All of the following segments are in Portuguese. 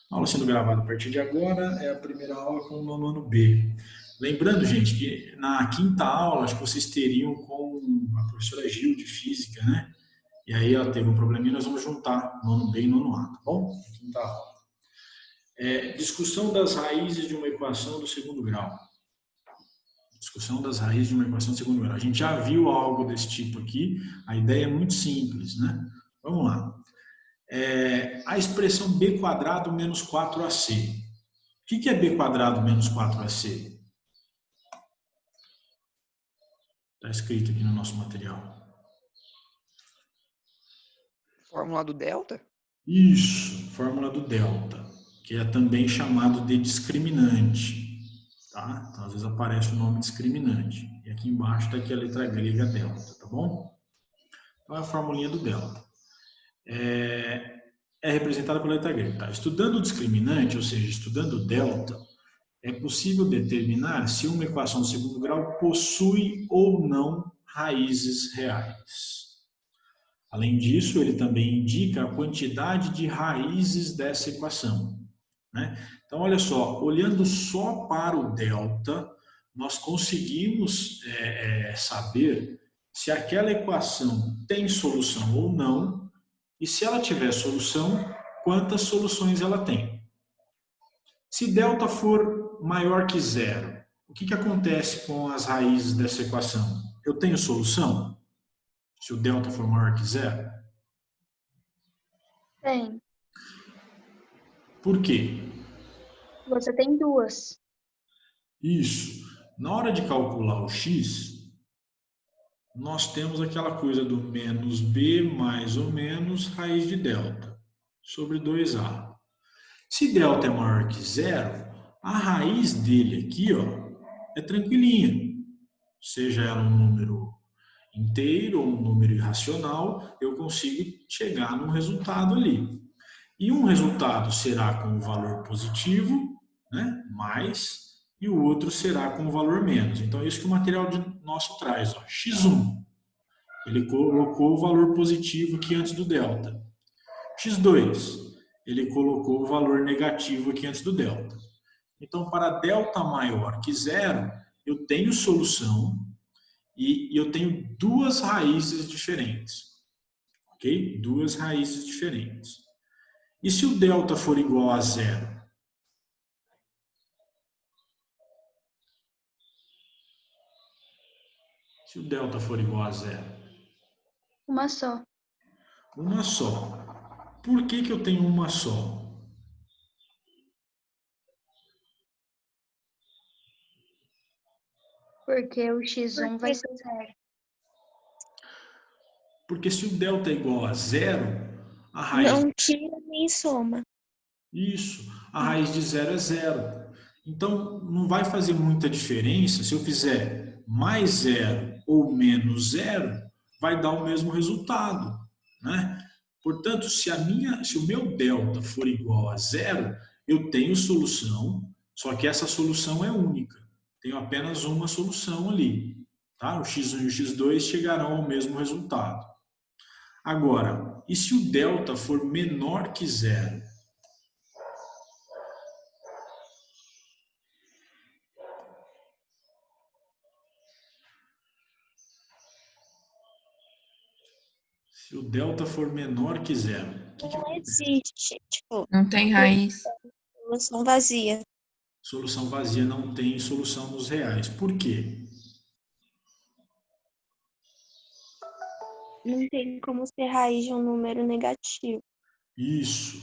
Aula sendo gravada a partir de agora, é a primeira aula com o nono ano B. Lembrando, gente, que na quinta aula, acho que vocês teriam com a professora Gil de Física, né? E aí ela teve um probleminha, nós vamos juntar nono B e nono A, tá bom? Quinta aula. Discussão das raízes de uma equação do segundo grau. Discussão das raízes de uma equação do segundo grau. A gente já viu algo desse tipo aqui, a ideia é muito simples, né? Vamos lá. A expressão b quadrado menos 4ac. O que é b quadrado menos 4ac? Está escrito aqui no nosso material. Fórmula do delta? Isso, fórmula do delta, que é também chamado de discriminante. Tá? Então, às vezes aparece o nome discriminante. E aqui embaixo está aqui a letra grega delta, tá bom? Então, é a formulinha do delta. É representada pela letra grega. Tá? Estudando o discriminante, ou seja, estudando o delta, é possível determinar se uma equação do segundo grau possui ou não raízes reais. Além disso, ele também indica a quantidade de raízes dessa equação. Né? Então, olha só, olhando só para o delta, nós conseguimos saber se aquela equação tem solução ou não, e se ela tiver solução, quantas soluções ela tem. Se delta for maior que zero, o que acontece com as raízes dessa equação? Eu tenho solução? Se o delta for maior que zero? Tem. Por quê? Você tem duas. Isso. Na hora de calcular o x, nós temos aquela coisa do menos b mais ou menos raiz de delta sobre 2a. Se delta é maior que zero, a raiz dele aqui ó, é tranquilinha. Seja ela um número inteiro ou um número irracional, eu consigo chegar num resultado ali. E um resultado será com o valor positivo, né, mais, e o outro será com o valor menos. Então, é isso que o material nosso traz. Ó, x1, ele colocou o valor positivo aqui antes do delta. x2, ele colocou o valor negativo aqui antes do delta. Então, para delta maior que zero, eu tenho solução e eu tenho duas raízes diferentes. Ok? Duas raízes diferentes. E se o delta for igual a zero? Se o delta for igual a zero? Uma só. Uma só. Por que eu tenho uma só? Porque o x1 vai ser zero. Porque se o delta é igual a zero, a raiz... Não tira nem soma. Isso, a raiz de zero é zero. Então, não vai fazer muita diferença se eu fizer mais zero ou menos zero, vai dar o mesmo resultado, né? Portanto, se o meu delta for igual a zero, eu tenho solução, só que essa solução é única. Tenho apenas uma solução ali. Tá? O x1 e o x2 chegarão ao mesmo resultado. Agora, e se o delta for menor que zero? Se o delta for menor que zero, o que Não acontece? existe. Tipo, Não tem raiz. solução vazia. Solução vazia não tem solução nos reais. Por quê? Não tem como ser raiz de um número negativo. Isso.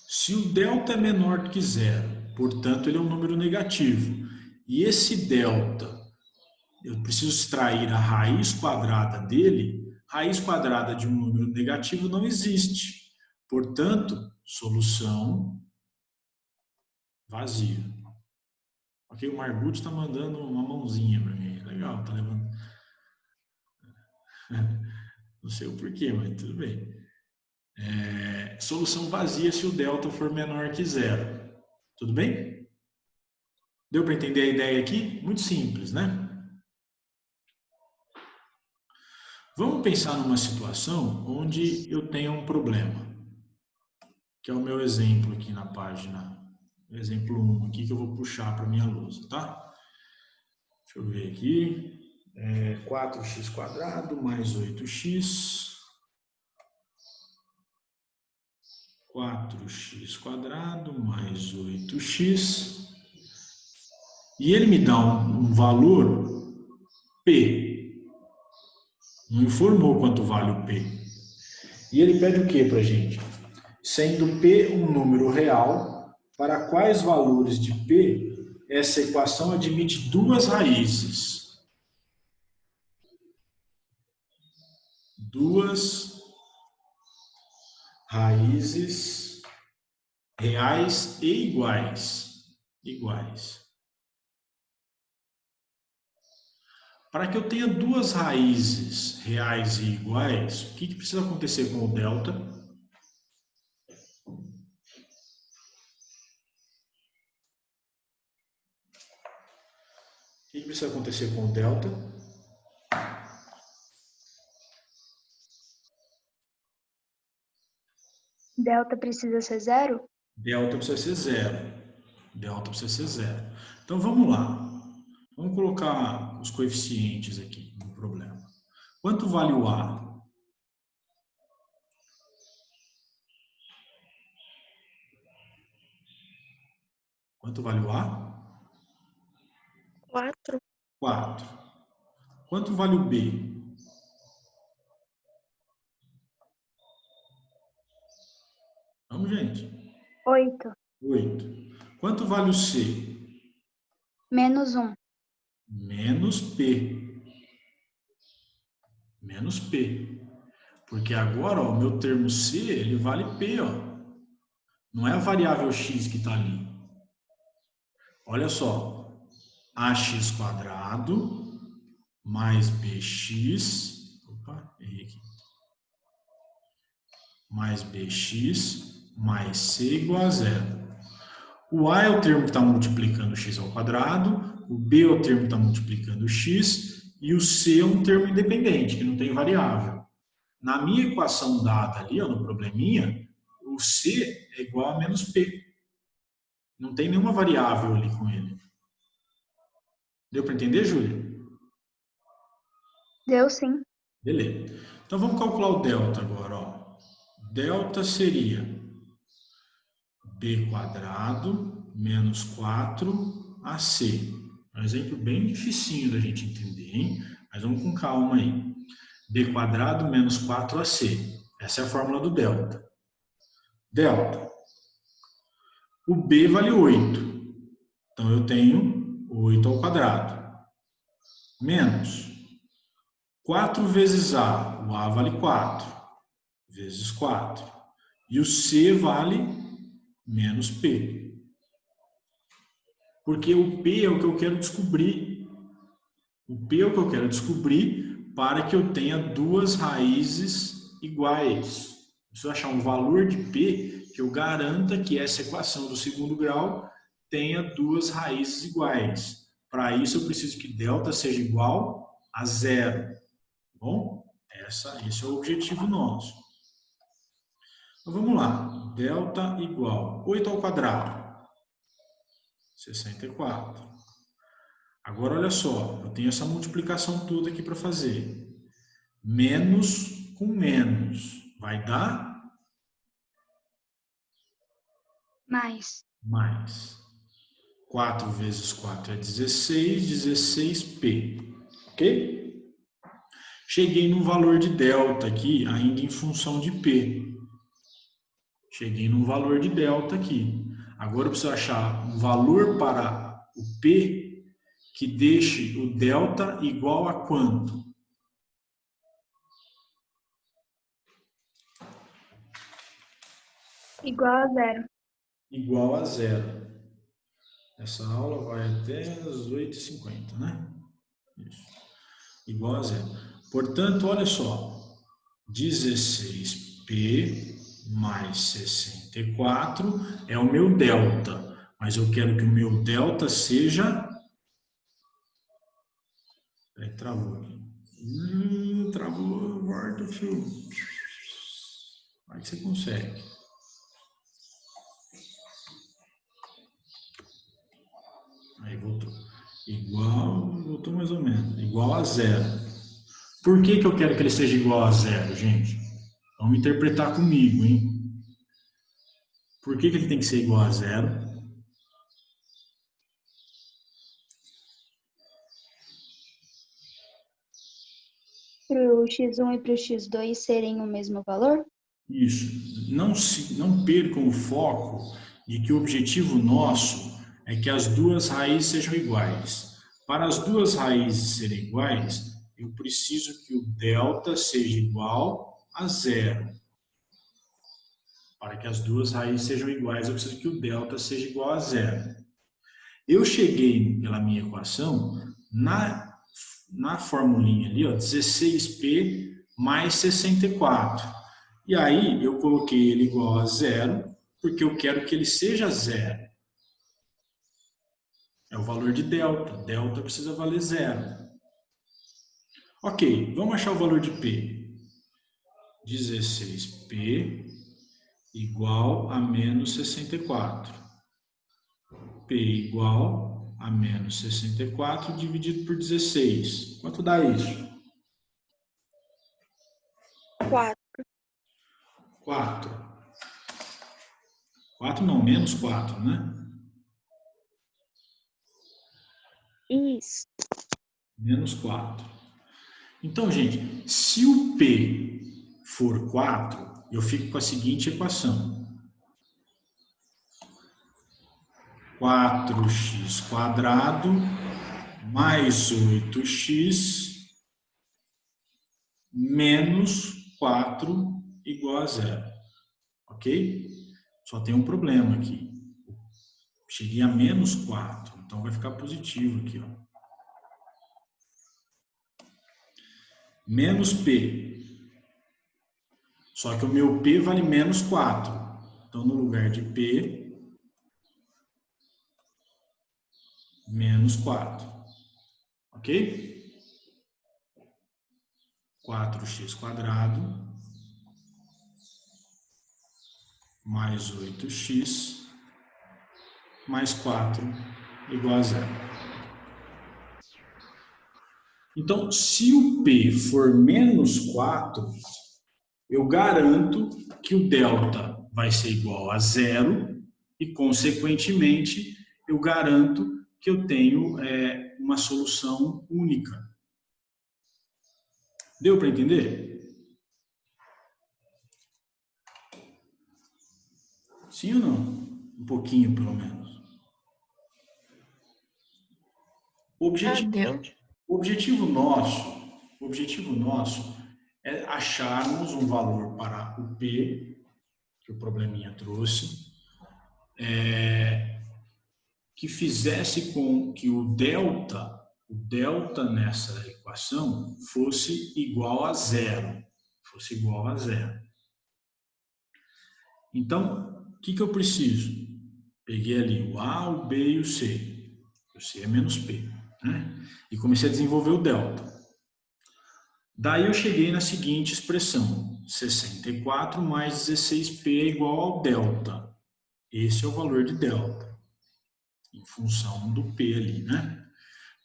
Se o delta é menor que zero, portanto, ele é um número negativo. E esse delta, eu preciso extrair a raiz quadrada dele. Raiz quadrada de um número negativo não existe. Portanto, solução vazia. Ok, o Margut está mandando uma mãozinha para mim. Legal, tá levando. Não sei o porquê, mas tudo bem. Solução vazia se o delta for menor que zero. Tudo bem? Deu para entender a ideia aqui? Muito simples, né? Vamos pensar numa situação onde eu tenho um problema. que é o meu exemplo aqui na página, exemplo 1 aqui, que eu vou puxar para minha lousa, tá? Deixa eu ver aqui. 4x² mais 8x. 4x² mais 8x. E ele me dá um valor P. Não informou quanto vale o P. E ele pede o que para a gente? Sendo P um número real, para quais valores de P essa equação admite duas raízes? Duas raízes reais e iguais. Iguais. Para que eu tenha duas raízes reais e iguais, o que precisa acontecer com o delta? O que precisa acontecer com o delta? Delta precisa ser zero? Delta precisa ser zero. Delta precisa ser zero. Então vamos lá. Vamos colocar os coeficientes aqui no problema. Quanto vale o A? Quanto vale o A? 4. 4. Quanto vale o B? Vamos, gente. 8. 8. Quanto vale o C? Menos 1. Menos P. Menos P. Porque agora, ó, o meu termo C, ele vale P, ó. Não é a variável x que está ali. Olha só. AX² mais BX. Opa, errei aqui. Mais BX mais C igual a zero. O A é o termo que está multiplicando x ao quadrado, o B é o termo que está multiplicando x, e o C é um termo independente, que não tem variável. Na minha equação dada ali, ó, no probleminha, o C é igual a menos P. Não tem nenhuma variável ali com ele. Deu para entender, Júlia? Deu sim. Beleza. Então vamos calcular o delta agora. Ó. Delta seria b² menos 4ac. É um exemplo bem dificinho da gente entender, hein? Mas vamos com calma aí. b² menos 4ac. Essa é a fórmula do delta. Delta. O b vale 8. Então eu tenho 8 ao quadrado. Menos 4 vezes a. O a vale 4. Vezes 4. E o c vale menos P. Porque o P é o que eu quero descobrir. O P é o que eu quero descobrir para que eu tenha duas raízes iguais. Preciso achar um valor de P que eu garanta que essa equação do segundo grau tenha duas raízes iguais. Para isso eu preciso que delta seja igual a zero. Bom, esse é o objetivo nosso. Então vamos lá. Delta igual 8 ao quadrado. 64. Agora, olha só, eu tenho essa multiplicação toda aqui para fazer. Menos com menos vai dar Mais. mais. 4 vezes 4 é 16, 16p. Ok? Cheguei no valor de delta aqui, ainda em função de p. Cheguei num valor de delta aqui. Agora eu preciso achar um valor para o p que deixe o delta igual a quanto? Igual a zero. Igual a zero. Essa aula vai até as 8h50, né? Isso. Igual a zero. Portanto, olha só. 16p mais 64 é o meu delta. Mas eu quero que o meu delta seja... Peraí, travou aqui. Travou, volta o fio. Vai que você consegue. voltou. Igual, voltou mais ou menos. Igual a zero. Por que eu quero que ele seja igual a zero, gente? Vamos interpretar comigo, hein? Por que ele tem que ser igual a zero? Para o x1 e para o x2 serem o mesmo valor? Isso. Não percam o foco de que o objetivo nosso é que as duas raízes sejam iguais. Para as duas raízes serem iguais, eu preciso que o delta seja igual a zero. Para que as duas raízes sejam iguais, eu preciso que o delta seja igual a zero. Eu cheguei, pela minha equação, na formulinha ali, ó, 16p mais 64. E aí, eu coloquei ele igual a zero, porque eu quero que ele seja zero. É o valor de delta. Delta precisa valer zero. Ok, vamos achar o valor de P. 16P igual a menos 64. P igual a menos 64 dividido por 16. Quanto dá isso? 4. 4. 4 não, menos 4, né? Isso. Menos 4. Então, gente, se o P for 4, eu fico com a seguinte equação. 4x² mais 8x menos 4 igual a zero. Ok? Só tem um problema aqui. Cheguei a menos 4, então vai ficar positivo aqui, ó. Menos P. Só que o meu P vale menos 4. Então, no lugar de P, menos 4. Ok? 4x² mais 8x mais 4 igual a zero. Então, se o P for menos 4, eu garanto que o delta vai ser igual a zero e, consequentemente, eu garanto que eu tenho uma solução única. Deu para entender? Sim ou não? Um pouquinho, pelo menos. O Deu. objetivo nosso é acharmos um valor para o P, que o probleminha trouxe, que fizesse com que o delta nessa equação fosse igual a zero. Então, o que eu preciso? Peguei ali o A, o B e o C. O C é menos P, né? E comecei a desenvolver o delta. Daí eu cheguei na seguinte expressão: 64 mais 16P é igual ao delta. Esse é o valor de delta, em função do P ali, né?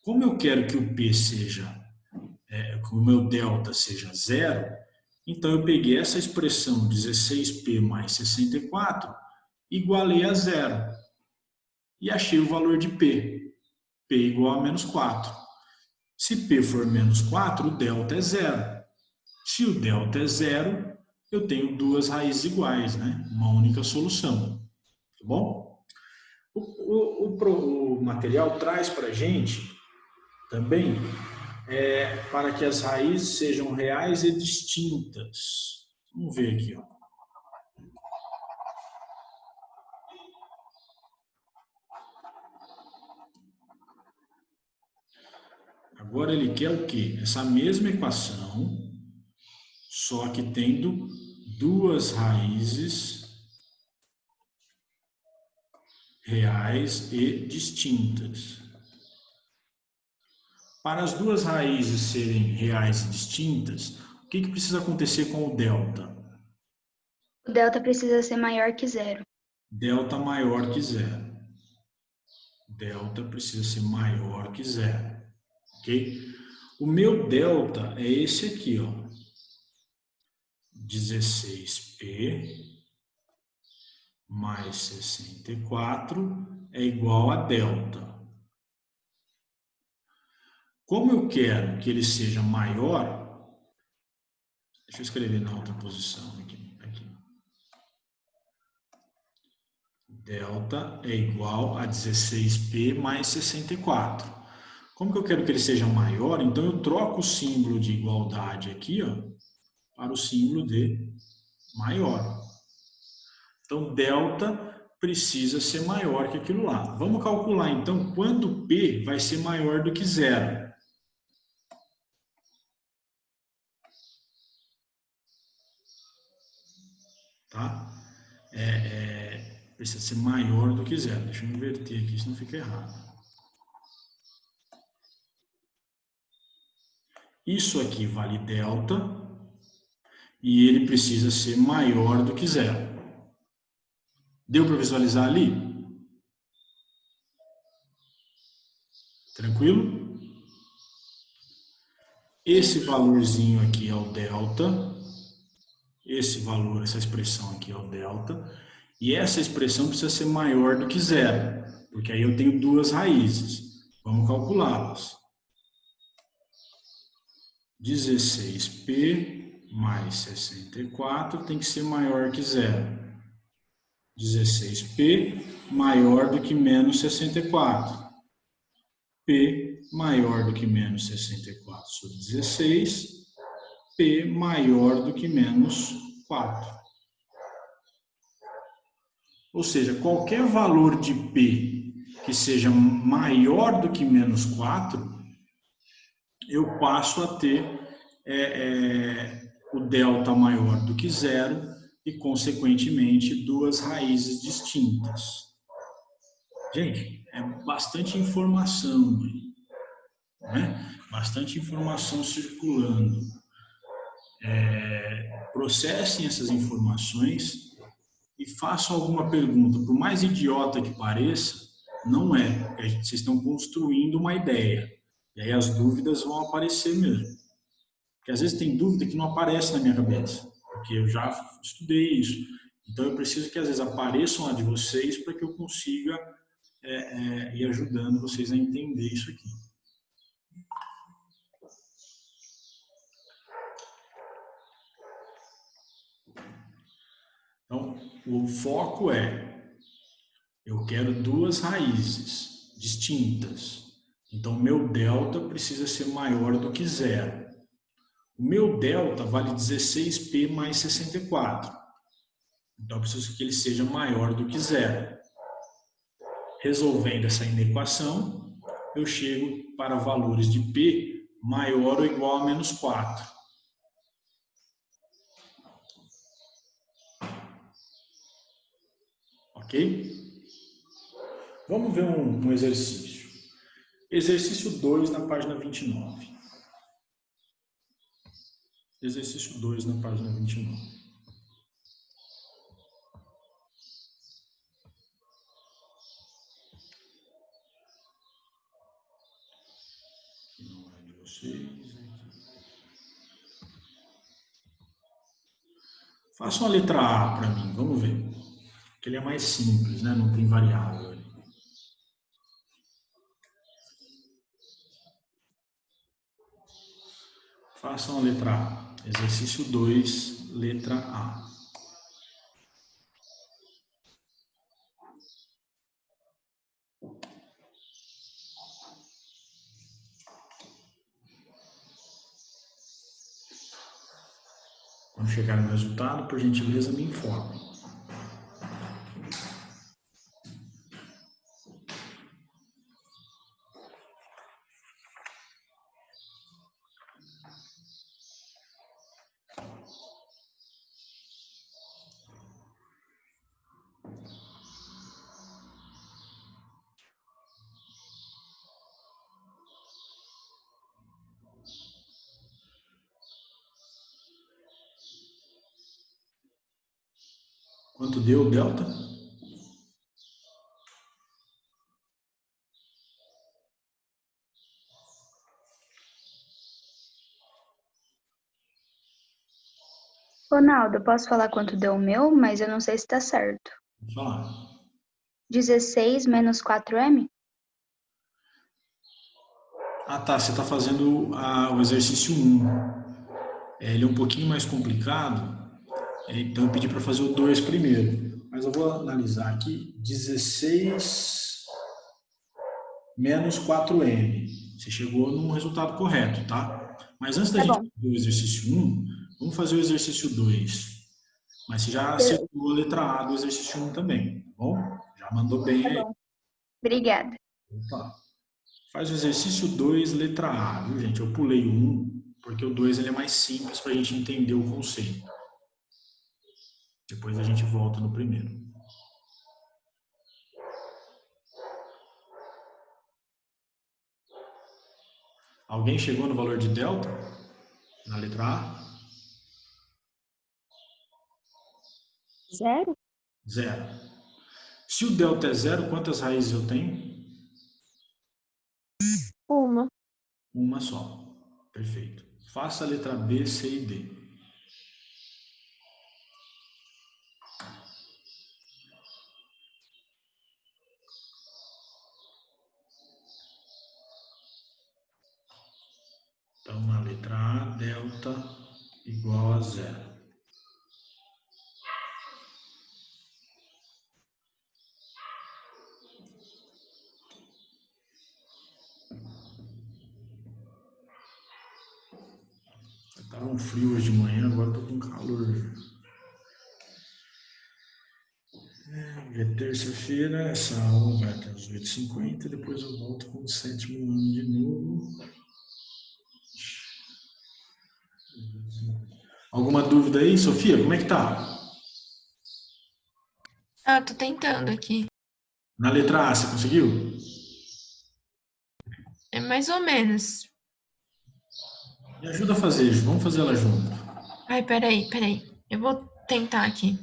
Como eu quero que o P seja, que o meu delta seja zero, então eu peguei essa expressão 16P mais 64, igualei a zero e achei o valor de P. P igual a menos 4. Se P for menos 4, o delta é zero. Se o delta é zero, eu tenho duas raízes iguais, né? Uma única solução. Tá bom? O material traz para a gente também para que as raízes sejam reais e distintas. Vamos ver aqui, ó. Agora ele quer o quê? Essa mesma equação, só que tendo duas raízes reais e distintas. Para as duas raízes serem reais e distintas, o que precisa acontecer com o delta? O delta precisa ser maior que zero. Delta maior que zero. delta precisa ser maior que zero, ok? O meu delta é esse aqui, ó, 16p mais 64 é igual a delta. Como eu quero que ele seja maior, deixa eu escrever na outra posição aqui. Delta é igual a 16p mais 64. Como que eu quero que ele seja maior, então eu troco o símbolo de igualdade aqui, ó, para o símbolo de maior. Então, delta precisa ser maior que aquilo lá. Vamos calcular, então, quando P vai ser maior do que zero. Tá? Precisa ser maior do que zero. Deixa eu inverter aqui, senão fica errado. Isso aqui vale delta e ele precisa ser maior do que zero. Deu para visualizar ali? Tranquilo? Esse valorzinho aqui é o delta. Esse valor, essa expressão aqui é o delta. E essa expressão precisa ser maior do que zero, porque aí eu tenho duas raízes. Vamos calculá-las. 16p mais 64 tem que ser maior que zero. 16p maior do que menos 64. P maior do que menos 64 sobre 16. P maior do que menos 4. Ou seja, qualquer valor de P que seja maior do que menos 4, eu passo a ter o delta maior do que zero e, consequentemente, duas raízes distintas. Gente, é bastante informação, né? Bastante informação circulando. Processem essas informações e façam alguma pergunta. Por mais idiota que pareça, não é. Porque vocês estão construindo uma ideia. E aí as dúvidas vão aparecer mesmo. Porque às vezes tem dúvida que não aparece na minha cabeça. Porque eu já estudei isso. Então eu preciso que às vezes apareçam lá de vocês para que eu consiga ir ajudando vocês a entender isso aqui. Então, o foco eu quero duas raízes distintas. Então, meu delta precisa ser maior do que zero. O meu delta vale 16p mais 64. Então, eu preciso que ele seja maior do que zero. Resolvendo essa inequação, eu chego para valores de p maior ou igual a menos 4. Ok? Vamos ver um exercício. Exercício 2 na página 29. Exercício 2 na página 29. Aqui não é de vocês. Faça uma letra A para mim, vamos ver. Que ele é mais simples, né? Não tem variável ali. Faça uma letra A. Exercício 2, letra A. Quando chegar no resultado, por gentileza, me informe. Quanto deu o delta? Ronaldo, eu posso falar quanto deu o meu, mas eu não sei se tá certo. Vou falar. 16 menos 4m? Ah, tá. Você está fazendo o exercício 1. Ele é um pouquinho mais complicado, então eu pedi para fazer o 2 primeiro. Mas eu vou analisar aqui. 16 menos 4m. Você chegou num resultado correto, tá? Mas antes da Tá gente bom. fazer o exercício 1, vamos fazer o exercício 2. Mas você já Beleza, acertou a letra A do exercício 1 também, tá bom? Já mandou bem tá aí. bom. Obrigada. Opa. Faz o exercício 2, letra A, viu, gente? Eu pulei o 1, porque o 2 ele é mais simples para a gente entender o conceito. Depois a gente volta no primeiro. Alguém chegou no valor de delta? Na letra A? 0? Zero. Se o delta é zero, quantas raízes eu tenho? Uma. Uma só. Perfeito. Faça a letra B, C e D. Então, na letra A, delta igual a zero. Estava um frio hoje de manhã, agora estou com calor. É terça-feira, essa aula vai até as 8h50, depois eu volto com o sétimo ano de novo. Alguma dúvida aí, Sofia? Como é que tá? Ah, tô tentando aqui. Na letra A, você conseguiu? É mais ou menos. Me ajuda a fazer, Ju. Vamos fazer ela junto. Ai, peraí. Eu vou tentar aqui.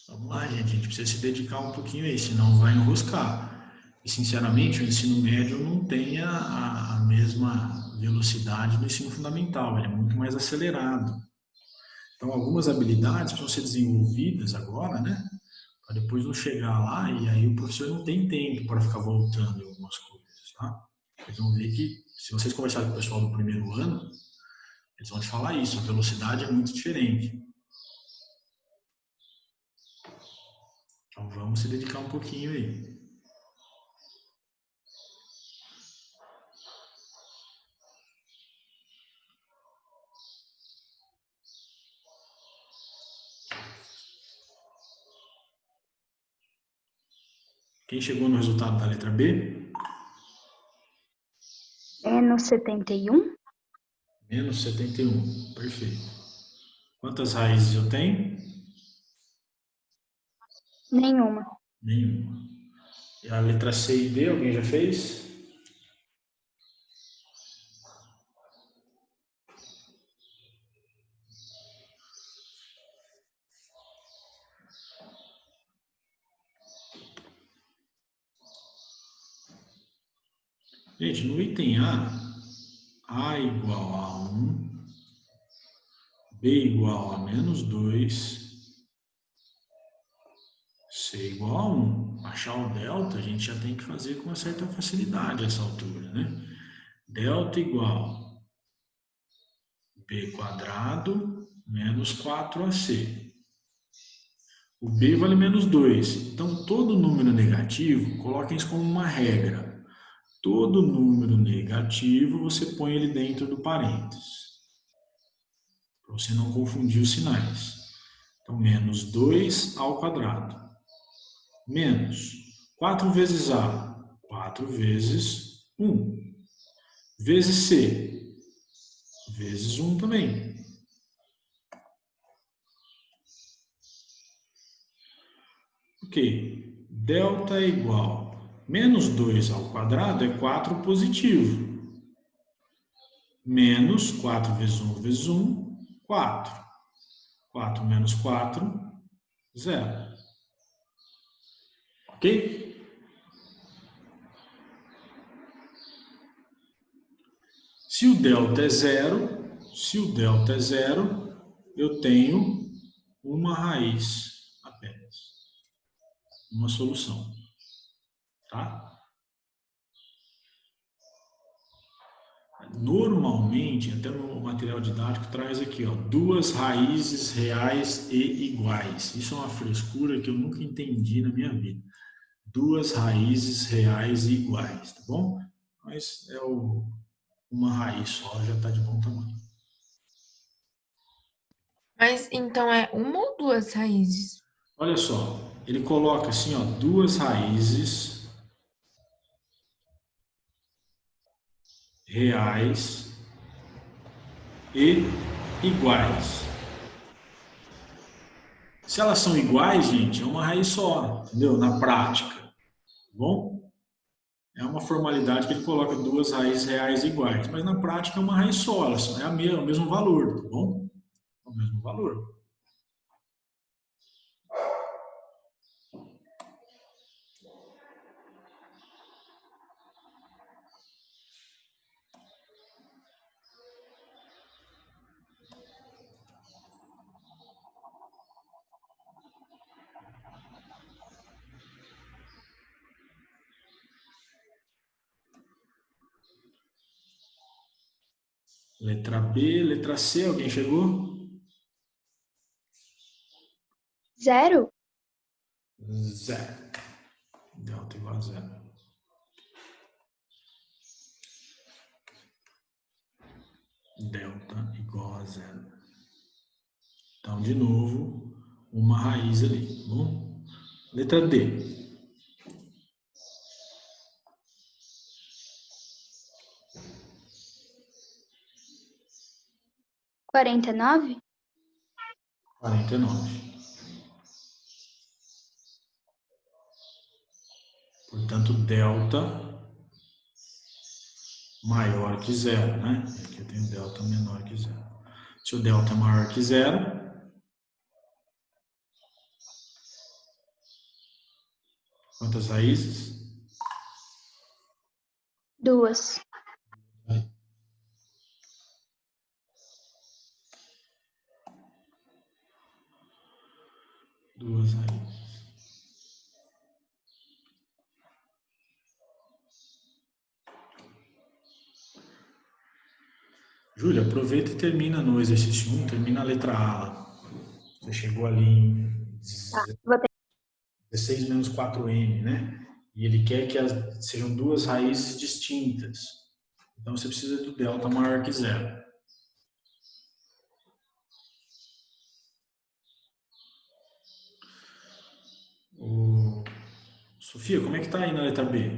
Vamos lá, gente. A gente precisa se dedicar um pouquinho aí, senão vai enroscar. E, sinceramente, o ensino médio não tem a mesma velocidade do ensino fundamental. Ele é muito mais acelerado. Então, algumas habilidades precisam ser desenvolvidas agora, né? Para depois não chegar lá e aí o professor não tem tempo para ficar voltando em algumas coisas, tá? Vocês vão ver que, se vocês conversarem com o pessoal do primeiro ano, eles vão te falar isso, a velocidade é muito diferente. Então vamos se dedicar um pouquinho aí. Quem chegou no resultado da letra B? Menos 71? Menos 71. Perfeito. Quantas raízes eu tenho? Nenhuma. Nenhuma. E a letra C e D, alguém já fez? Gente, no item A igual a 1, B igual a menos 2, C igual a 1. Achar o delta, a gente já tem que fazer com uma certa facilidade essa altura, né? Delta igual B quadrado menos 4AC. O B vale menos 2. Então, todo número negativo, coloquem isso como uma regra. Todo número negativo, você põe ele dentro do parênteses. Para você não confundir os sinais. Então, menos 2 ao quadrado. Menos 4 vezes A, 4 vezes 1. Vezes C, vezes 1 também. Ok. Delta é igual. Menos 2 ao quadrado é 4 positivo. Menos 4 vezes 1 vezes 1, 4. 4 menos 4, 0. Ok? Se o delta é zero, eu tenho uma raiz apenas. Uma solução. Tá? Normalmente, até no material didático, traz aqui, ó, duas raízes reais e iguais. Isso é uma frescura que eu nunca entendi na minha vida. Duas raízes reais e iguais, tá bom? Mas uma raiz só já está de bom tamanho. Mas então é uma ou duas raízes? Olha só, ele coloca assim, ó, duas raízes reais e iguais. Se elas são iguais, gente, é uma raiz só, entendeu? Na prática, tá bom? É uma formalidade que ele coloca duas raízes reais iguais, mas na prática é uma raiz só, é o mesmo valor, tá bom? É o mesmo valor. Letra B, letra C, alguém chegou? 0? Zero. Delta igual a zero. Delta igual a zero. Então, de novo, uma raiz ali, tá bom? Letra D. 49? 49. Portanto, delta maior que zero, né? Aqui eu tenho delta menor que zero. Se o delta é maior que zero, quantas raízes? 2. Duas raízes. Júlia, aproveita e termina no exercício 1, termina a letra A lá. Você chegou ali em Vou ter 16 menos 4m, né? E ele quer que sejam duas raízes distintas. Então você precisa do delta maior que zero. Sofia, como é que tá aí na letra B?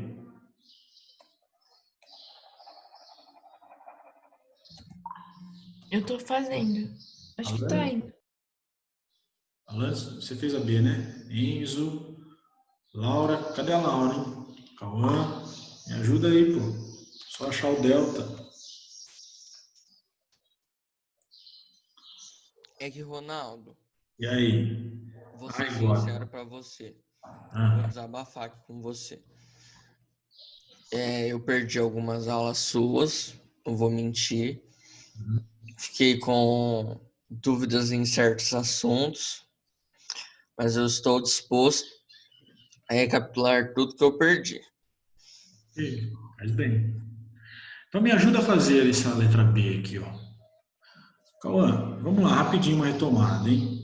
Eu tô fazendo. Acho que tá indo. Alan, você fez a B, né? Enzo, Laura, cadê a Laura, hein? Cauã, me ajuda aí, pô. Só achar o delta. É que, Ronaldo, E aí? vou ser Agora. sincero pra você. Vou Ah, desabafar aqui com você. Eu perdi algumas aulas suas, não vou mentir. Fiquei com dúvidas em certos assuntos, mas eu estou disposto a recapitular tudo que eu perdi. faz bem. Então me ajuda a fazer essa letra B aqui, ó. Cauã, vamos lá, rapidinho uma retomada, hein?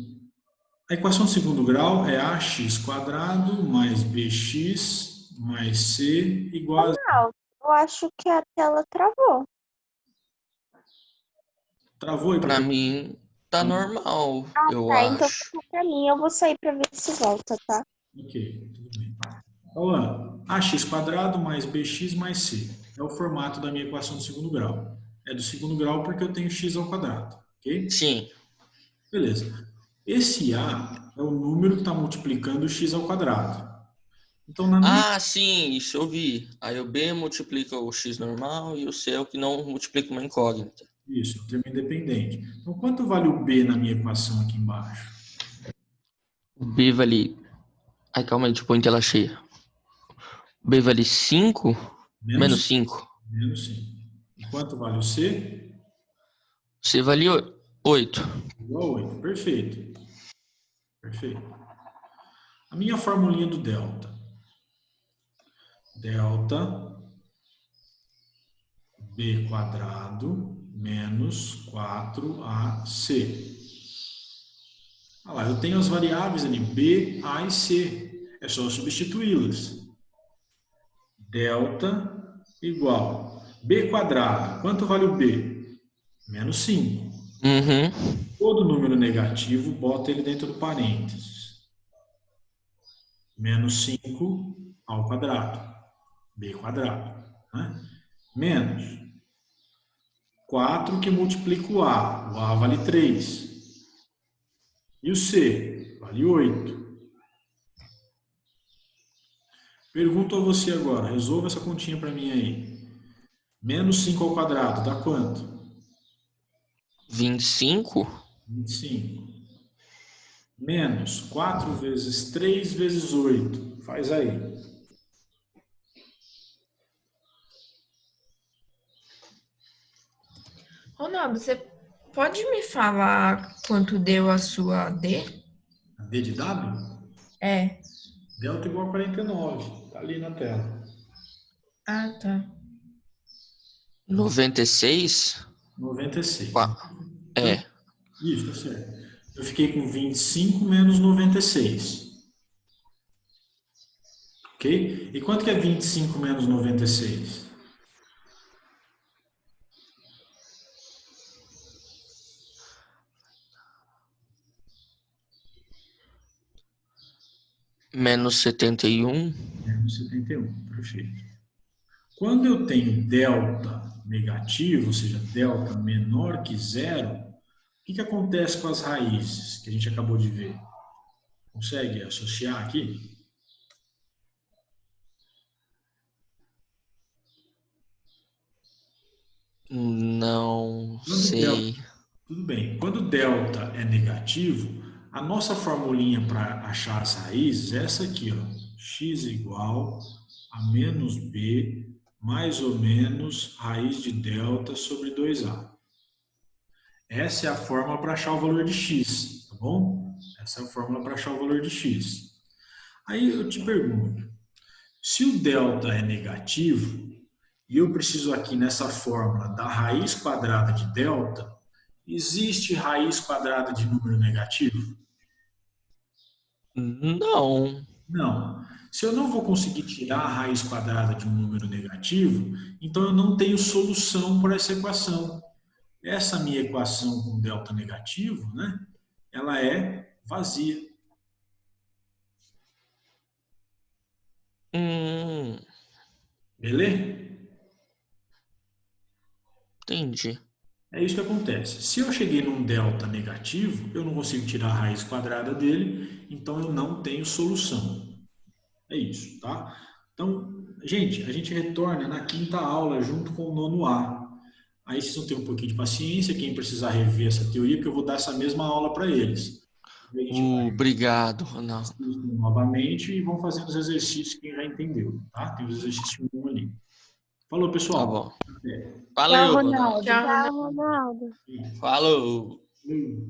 A equação de segundo grau é ax quadrado mais bx mais c igual a... Não, eu acho que a tela travou. Travou aí Pra para... mim, tá normal, eu Tá, então acho. fica pra mim. Eu vou sair pra ver se volta, tá? Ok, tudo bem. Cauã, ax quadrado mais bx mais c. É o formato da minha equação de segundo grau. É do segundo grau porque eu tenho x ao quadrado, ok? Sim. Beleza. Esse a é o número que está multiplicando o x ao quadrado. Então, na minha... Ah, sim, isso eu vi. Aí o B multiplica o x normal e o C é o que não multiplica uma incógnita. Isso, um termo independente. Então, quanto vale o b na minha equação aqui embaixo? O B vale... Ai, calma aí, deixa eu pôr em tela cheia. O B vale 5 Menos menos 5. Menos 5. Quanto vale o C? C vale 8. Igual a 8. Perfeito. Perfeito. A minha formulinha do delta. Delta B quadrado menos 4AC. Olha lá, eu tenho as variáveis ali, B, A e C. É só substituí-las. Delta igual B quadrado. Quanto vale o B? Menos 5. Uhum. Todo número negativo, bota ele dentro do parênteses. Menos 5 ao quadrado. B quadrado. Né? Menos 4 que multiplica o A. O A vale 3. E o C? Vale 8. Pergunto a você agora, resolva essa continha para mim aí. Menos 5 ao quadrado dá quanto? 25. 25. Menos 4 vezes 3 vezes 8. Faz aí. Ronaldo, você pode me falar quanto deu a sua D? A D de W? É. Delta igual a 49. Tá ali na tela. Ah, tá. 96? 96. É. Isso, tá certo. Eu fiquei com 25 menos 96. Ok? E quanto que é 25 menos 96? Menos 71. Menos 71. Perfeito. Quando eu tenho delta negativo, ou seja, delta menor que zero, o que acontece com as raízes que a gente acabou de ver? Consegue associar aqui? Não Quando delta, sei. tudo bem. Quando delta é negativo, a nossa formulinha para achar as raízes é essa aqui, ó. X igual a menos b mais ou menos raiz de delta sobre 2a. Essa é a fórmula para achar o valor de x, tá bom? Essa é a fórmula para achar o valor de x. Aí eu te pergunto, se o delta é negativo, e eu preciso aqui nessa fórmula da raiz quadrada de delta, existe raiz quadrada de número negativo? Não. Não. Se eu não vou conseguir tirar a raiz quadrada de um número negativo, então eu não tenho solução para essa equação. Essa minha equação com delta negativo, né, ela é vazia. Hum, Beleza? entendi. É isso que acontece. Se eu cheguei num delta negativo, eu não consigo tirar a raiz quadrada dele, então eu não tenho solução. É isso, tá? Então, gente, a gente retorna na quinta aula junto com o nono A. Aí vocês vão ter um pouquinho de paciência, quem precisar rever essa teoria, porque eu vou dar essa mesma aula para eles. A gente vai Obrigado, Ronaldo. novamente e vão fazendo os exercícios quem já entendeu, tá? Tem os exercícios 1 ali. Falou, Tá pessoal. bom. Até. Tchau, Valeu, Ronaldo. Ronaldo. Tchau, Tchau, Ronaldo. Ronaldo. Falou. Hum.